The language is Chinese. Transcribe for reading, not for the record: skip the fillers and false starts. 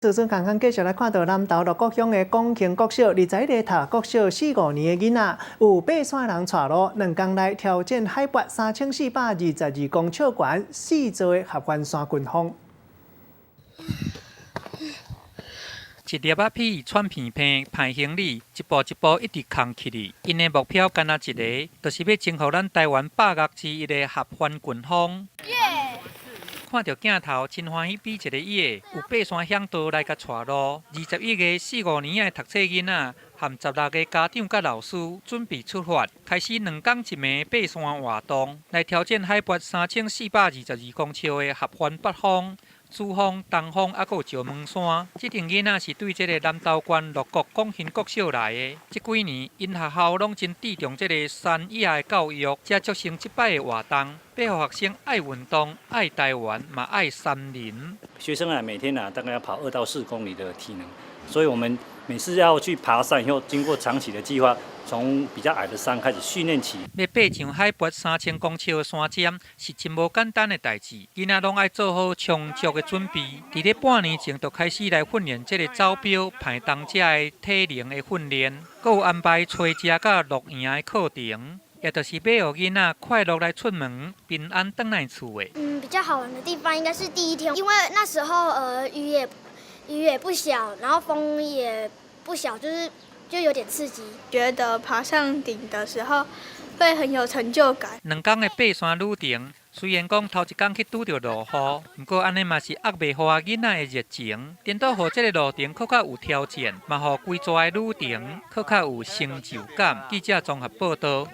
自尊康康继续来看到南投鹿谷乡的广庆国小21个读国小4、5年的囡仔，有爬山人带路，2天内挑战海拔3422公尺悬4座的合欢山群峰。一粒仔皮喘片片排行李，一步一步一直扛起哩。因的目标干那一个，就是要征服咱台湾百岳之一的合欢群峰。看到镜头，真欢喜比一个耶！有爬山向导来甲带路，21个4、5年的读册囡仔，和16个家长甲老师准备出发，开始2天1夜爬山活动，来挑战海拔3422公尺的合欢北峰。主峰、东峰，还有石门山，这群囡仔是对这个南投县鹿谷广兴国小来的。这几年，因学校拢真注重这个山野的教育，才造成这摆的活动，要让学生爱运动、爱台湾，嘛爱山林。学生每天大概要跑2到4公里的体能，所以我们每次要去爬山以后，经过长期的计划，从比较矮的山开始训练起。要爬上海拔3000公尺的山尖，是真无简单的代志。囡仔拢爱做好充足的准备。伫咧半年前就开始来训练这个走标、排当者的体能的训练，还有安排吹食甲露营的课程，也就是要让囡仔快乐来出门，平安回来厝的。比较好玩的地方应该是第一天，因为那时候雨也不小，然后风也不小，就有点刺激。觉得爬上顶的时候会很有成就感。2天的爬山旅程，虽然讲头一天去拄到落雨，不过安尼嘛是压袂下囡仔的热情，颠倒让这个路程更较有挑战，嘛让规逝的旅程更较有成就感。记者综合报道。